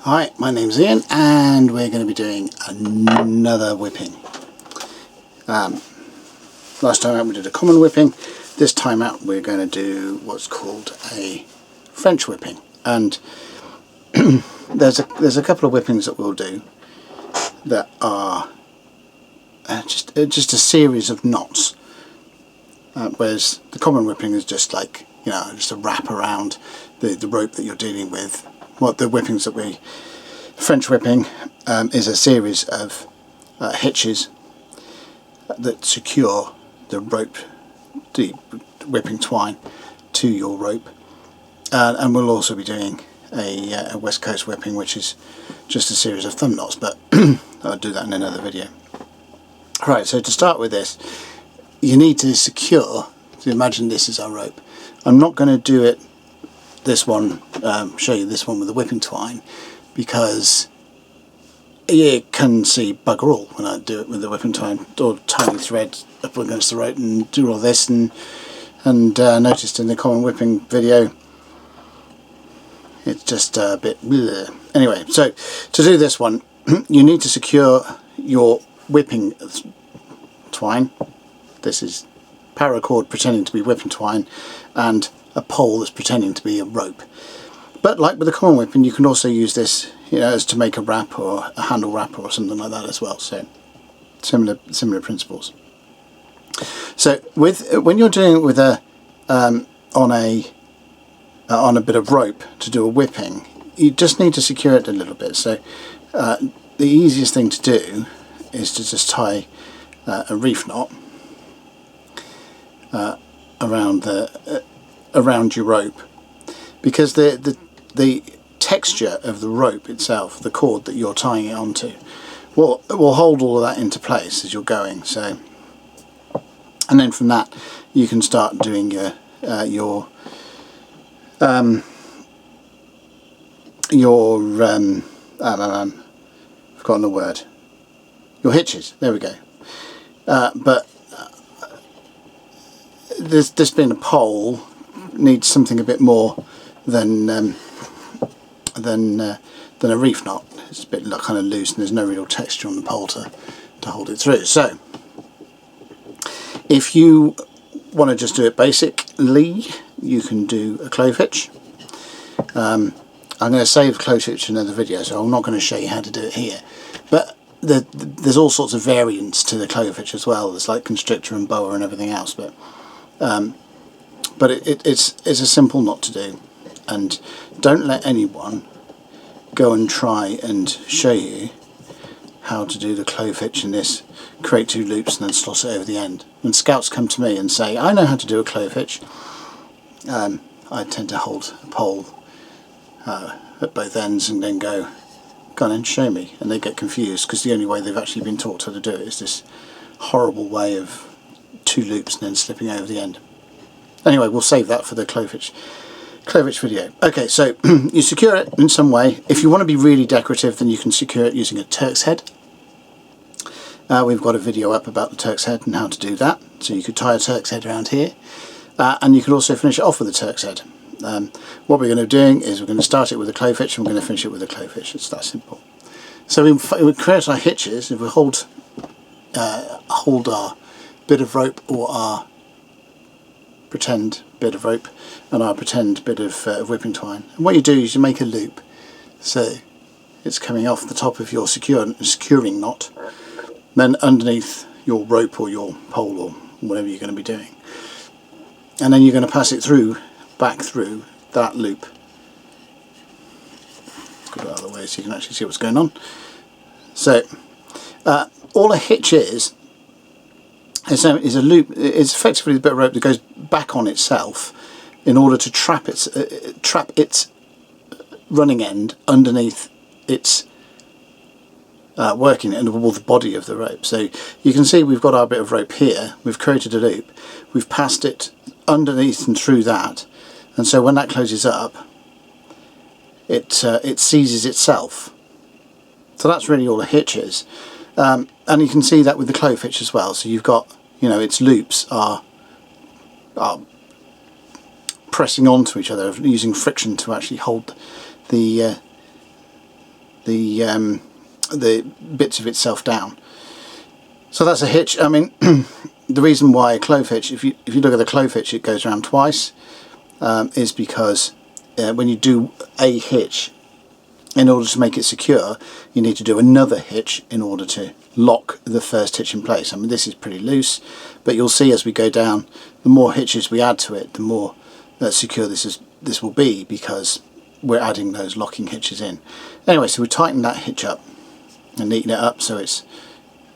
Hi, my name's Ian and we're going to be doing another whipping. Last time out we did a common whipping. This time out we're going to do what's called a French whipping, and there's a couple of whippings that we'll do that are just a series of knots, whereas the common whipping is just like, you know, just a wrap around the rope that you're dealing with. What the whippings that French whipping is a series of hitches that secure the rope, the whipping twine, to your rope. And we'll also be doing a West Coast whipping, which is just a series of thumb knots, but I'll do that in another video. Right, so to start with this, you need to secure, so imagine this is our rope. I'm not going to do it this one, show you this one with the whipping twine, because you can see bugger all when I do it with the whipping twine, or tiny thread up against the rope and do all this, and noticed in the common whipping video it's just a bit bleh. Anyway, so to do this one you need to secure your whipping twine. This is paracord pretending to be whipping twine, and a pole that's pretending to be a rope. But like with the common whipping, you can also use this, you know, as to make a wrap or a handle wrap or something like that as well. So similar principles. So when you're doing it with on a bit of rope to do a whipping, you just need to secure it a little bit. So the easiest thing to do is to just tie a reef knot around your rope, because the texture of the rope itself, the cord that you're tying it onto, will hold all of that into place as you're going. So, and then from that you can start doing your forgotten the word, your hitches. There we go. But this being a pole needs something a bit more than a reef knot. It's a bit kind of loose and there's no real texture on the pole to hold it through. So if you want to just do it basically, you can do a clove hitch. I'm going to save clove hitch in another video, so I'm not going to show you how to do it here. But there's all sorts of variants to the clove hitch as well. There's like constrictor and boa and everything else, but it's a simple knot to do, and don't let anyone go and try and show you how to do the clove hitch in this, create two loops and then slot it over the end. When scouts come to me and say, I know how to do a clove hitch, I tend to hold a pole at both ends and then go on and show me, and they get confused because the only way they've actually been taught how to do it is this horrible way of two loops and then slipping over the end. Anyway, we'll save that for the clove hitch video. Okay, so you secure it in some way. If you want to be really decorative, then you can secure it using a Turk's head. We've got a video up about the Turk's head and how to do that. So you could tie a Turk's head around here, and you could also finish it off with a Turk's head. What we're going to be doing is we're going to start it with a clove hitch and we're going to finish it with a clove hitch. It's that simple. So we create our hitches. If we hold our bit of rope, or our pretend bit of rope, and our pretend bit of whipping twine, and what you do is you make a loop so it's coming off the top of your securing knot, then underneath your rope or your pole or whatever you're going to be doing, and then you're going to pass it back through that loop. Get it out of the way so you can actually see what's going on. So all a hitch is a loop. It's effectively a bit of rope that goes back on itself in order to trap its running end underneath its working end, or the body of the rope. So you can see we've got our bit of rope here, we've created a loop, we've passed it underneath and through that, and so when that closes up it seizes itself. So that's really all a hitch is. And you can see that with the clove hitch as well. So you've got, you know, its loops are pressing onto each other, using friction to actually hold the the bits of itself down. So that's a hitch. I mean, the reason why a clove hitch, if you look at the clove hitch, it goes around twice, is because when you do a hitch, in order to make it secure, you need to do another hitch in order to lock the first hitch in place. I mean, this is pretty loose, but you'll see as we go down, the more hitches we add to it, the more secure this will be, because we're adding those locking hitches in. Anyway, so we tighten that hitch up and neaten it up so it's,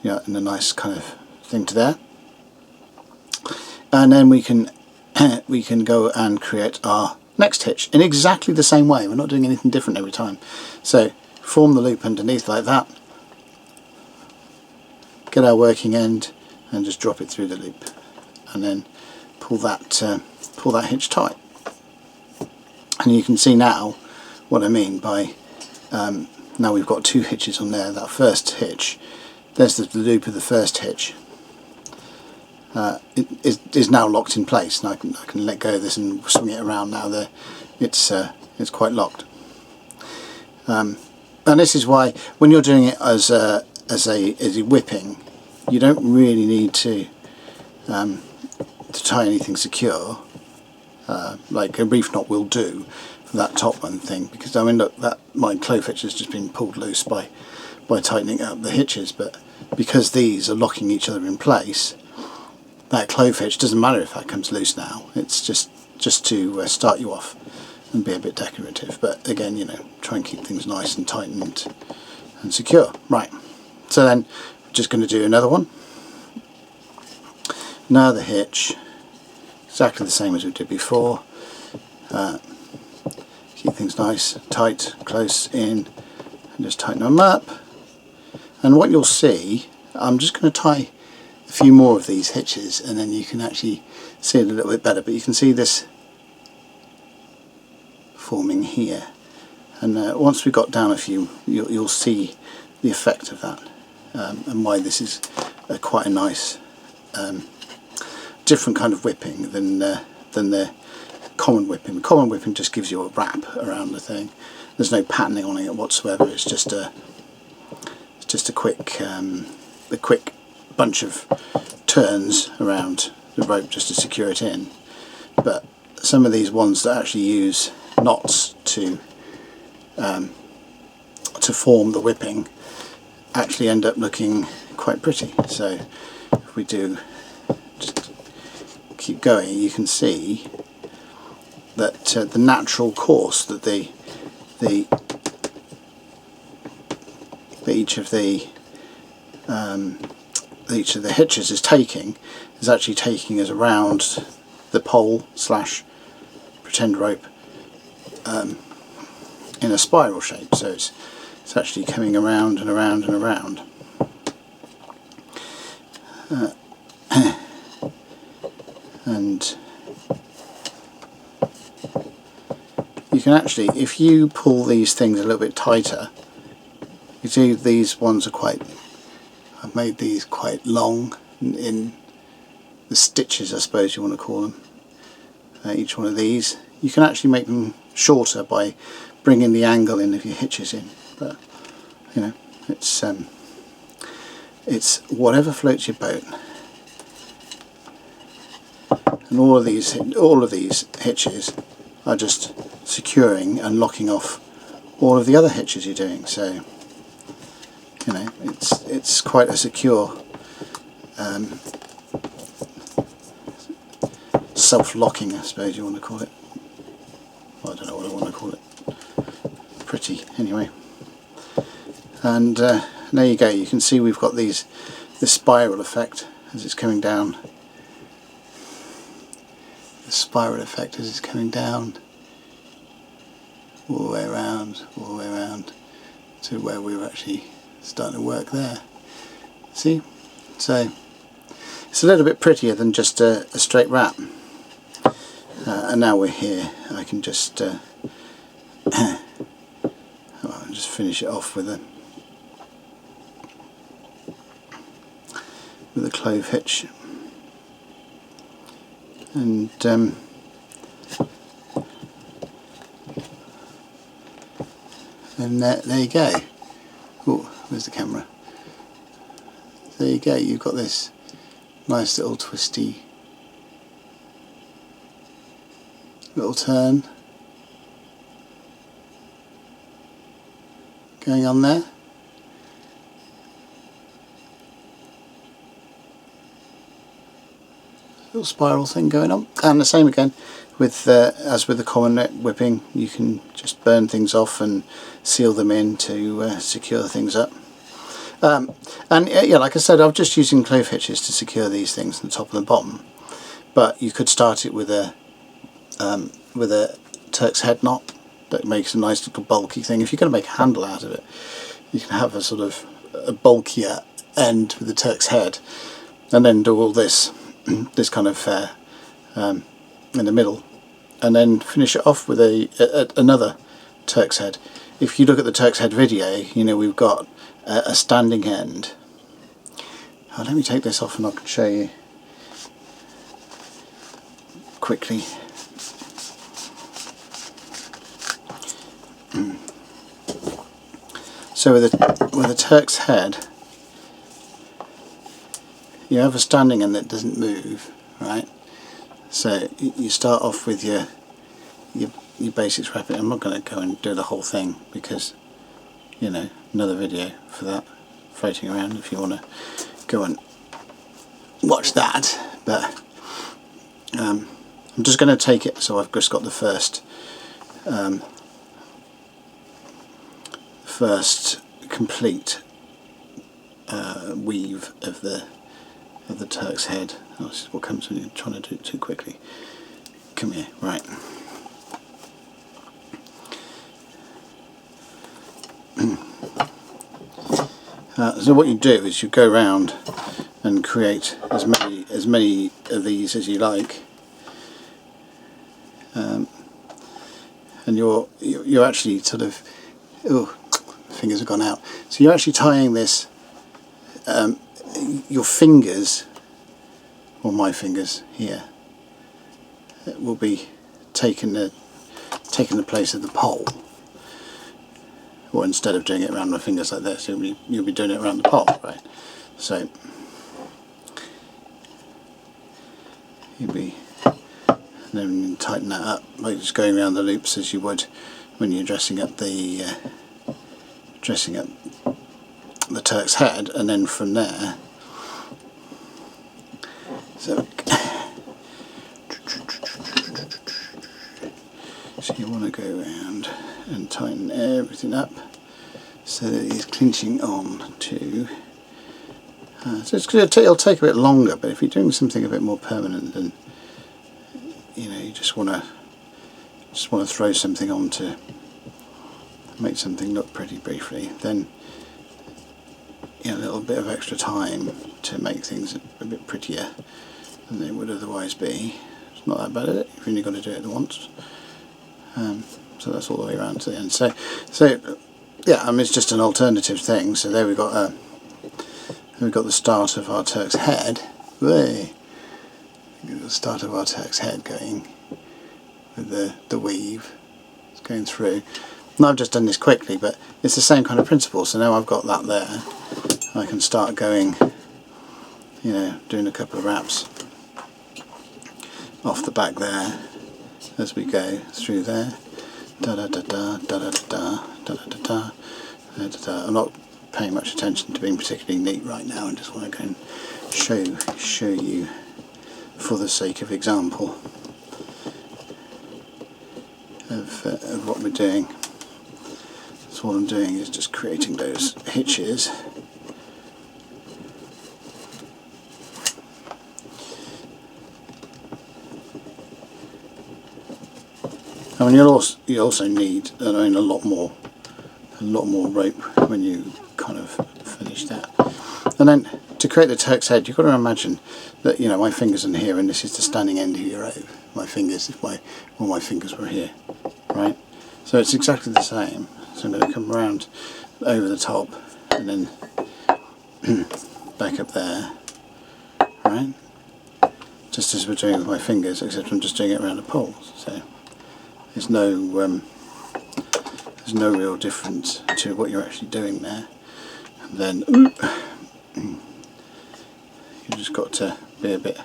you know, in a nice kind of thing to there. And then we can go and create our next hitch in exactly the same way. We're not doing anything different every time. So form the loop underneath like that, get our working end and just drop it through the loop, and then pull that hitch tight. And you can see now what I mean by now we've got two hitches on there. That first hitch, there's the loop of the first hitch, it is now locked in place, and I can let go of this and swing it around now. There, it's quite locked. And this is why when you're doing it as a whipping, you don't really need to tie anything secure. Like a reef knot will do for that top one thing, because I mean, look, that my clove hitch has just been pulled loose by tightening up the hitches, but because these are locking each other in place, that clove hitch doesn't matter if that comes loose now. It's just to start you off and be a bit decorative, but again, you know, try and keep things nice and tight and secure. Right, so then we're just going to do another one, another hitch, exactly the same as we did before. Keep things nice, tight, close in, and just tighten them up. And what you'll see, I'm just going to tie a few more of these hitches, and then you can actually see it a little bit better. But you can see this forming here, and once we've got down a few, you'll see the effect of that, and why this is quite a nice different kind of whipping than the common whipping. The common whipping just gives you a wrap around the thing. There's no patterning on it whatsoever. It's just a quick bunch of turns around the rope just to secure it in. But some of these ones that actually use knots to form the whipping actually end up looking quite pretty. So if we do just keep going, you can see that the natural course that each of the hitches is actually taking us around the pole / pretend rope in a spiral shape. So it's actually coming around and around and around. And you can actually, if you pull these things a little bit tighter, you see these ones are I've made these quite long in the stitches, I suppose you want to call them. Each one of these, you can actually make them shorter by bringing the angle in of your hitches in. But you know, it's whatever floats your boat. And all of these hitches are just securing and locking off all of the other hitches you're doing. So you know, it's quite a secure self-locking, I suppose you want to call it. Well, I don't know what I want to call it. Pretty, anyway. And there you go. You can see we've got this spiral effect as it's coming down. The spiral effect as it's coming down, all the way around to where we were actually starting to work there. See? So it's a little bit prettier than just a straight wrap. And now we're here, I can just just finish it off with a clove hitch, and there you go. Where's the camera? There you go, you've got this nice little twisty little turn going on there. Little spiral thing going on, and the same again with as with the common net whipping. You can just burn things off and seal them in to secure things up. And yeah, like I said, I'm just using clove hitches to secure these things on the top and the bottom. But you could start it with a Turk's head knot that makes a nice little bulky thing. If you're going to make a handle out of it, you can have a sort of a bulkier end with the Turk's head, and then do all this this kind of in the middle, and then finish it off with another Turk's head. If you look at the Turk's head video, you know we've got a standing end. Oh, let me take this off and I can show you quickly. So with a Turk's head, you have a standing end that doesn't move, right? So you start off with your basics wrapping. I'm not going to go and do the whole thing because, you know, another video for that floating around if you want to go and watch that. But I'm just going to take it, so I've just got the first complete weave of the Turk's head. Oh, this is what comes when you're trying to do it too quickly. Come here, right. So what you do is you go around and create as many of these as you like, and you're actually sort of, oh, fingers have gone out. So you're actually tying this. Your fingers, or my fingers here, will be taking the place of the pole. Or instead of doing it around my fingers like this, you'll be doing it around the pole, right? So and then you tighten that up by just going around the loops as you would when you're dressing up the Turk's head, and then from there. So you want to go around and tighten everything up so that it's clinching on to. So it'll take a bit longer, but if you're doing something a bit more permanent, then you know you just want to throw something on to make something look pretty briefly. Then you know, a little bit of extra time to make things a bit prettier than they would otherwise be. It's not that bad, is it? You've only got to do it once. So that's all the way around to the end. So yeah, I mean it's just an alternative thing. So there we've got the start of our Turk's head. The start of our Turk's head going with the weave. It's going through. And I've just done this quickly, but it's the same kind of principle. So now I've got that there. I can start going, you know, doing a couple of wraps off the back there as we go through there. Da da da da da da da da da da da da. I'm not paying much attention to being particularly neat right now. I just want to go and show you for the sake of example of what we're doing. So what I'm doing is just creating those hitches. I mean, you also need a lot more rope when you kind of finish that. And then to create the Turk's head, you've got to imagine that, you know, my fingers in here, and this is the standing end of your rope. My fingers, if all my fingers were here, right? So it's exactly the same. So I'm going to come around over the top and then back up there, right? Just as we're doing with my fingers, except I'm just doing it around the poles. So there's no real difference to what you're actually doing there. And then you just got to be a bit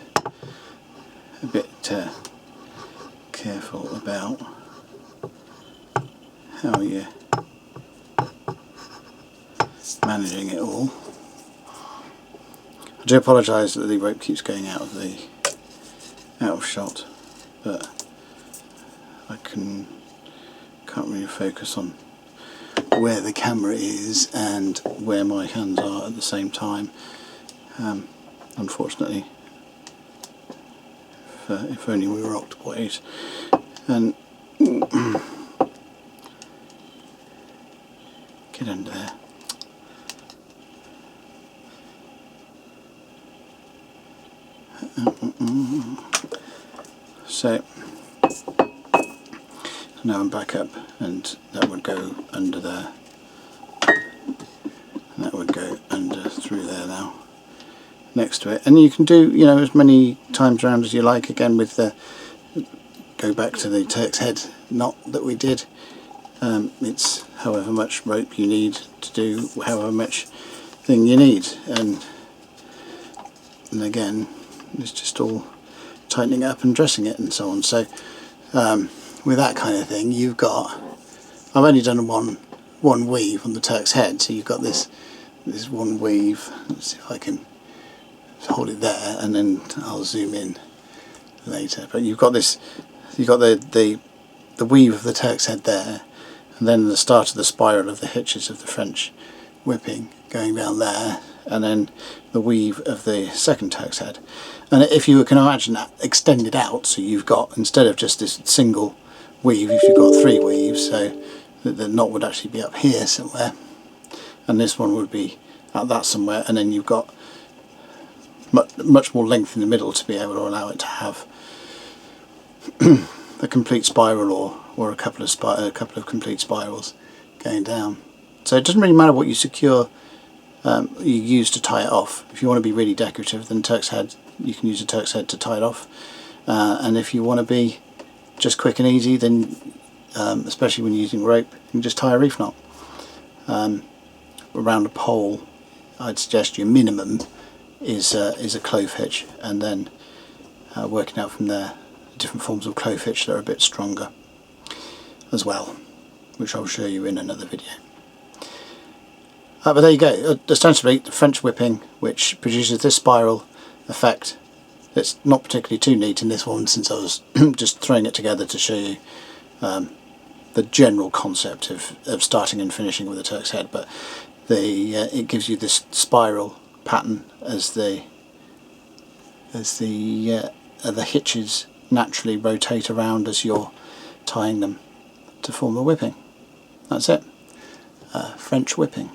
careful about how you're managing it all. I do apologise that the rope keeps going out of shot, but I can't really focus on where the camera is and where my hands are at the same time, unfortunately. If only we were octopoid. And get under there. So now I'm back up, and that would go under there, and that would go under through there now, next to it. And you can do, you know, as many times around as you like, again with the, go back to the Turk's head knot that we did. It's however much rope you need to do however much thing you need, and again it's just all tightening it up and dressing it and so on. So with that kind of thing, you've got, I've only done one weave on the Turk's head, so you've got this one weave. Let's see if I can hold it there, and then I'll zoom in later. But you've got this, you've got the weave of the Turk's head there, and then the start of the spiral of the hitches of the French whipping going down there, and then the weave of the second Turk's head. And if you can imagine that extended out, so you've got, instead of just this single weave, if you've got 3 weaves, so the knot would actually be up here somewhere, and this one would be at that somewhere, and then you've got much more length in the middle to be able to allow it to have a complete spiral or a couple of complete spirals going down. So it doesn't really matter what you secure, you use to tie it off. If you want to be really decorative, then Turk's head, you can use a Turk's head to tie it off. And if you want to be just quick and easy, then especially when you're using rope, you can just tie a reef knot around a pole. I'd suggest your minimum is a clove hitch, and then working out from there different forms of clove hitch that are a bit stronger as well, which I'll show you in another video. But there you go, ostensibly the French whipping, which produces this spiral effect. It's not particularly too neat in this one, since I was just throwing it together to show you the general concept of starting and finishing with a Turk's head, but it gives you this spiral pattern as the hitches naturally rotate around as you're tying them to form a whipping. That's it. French whipping.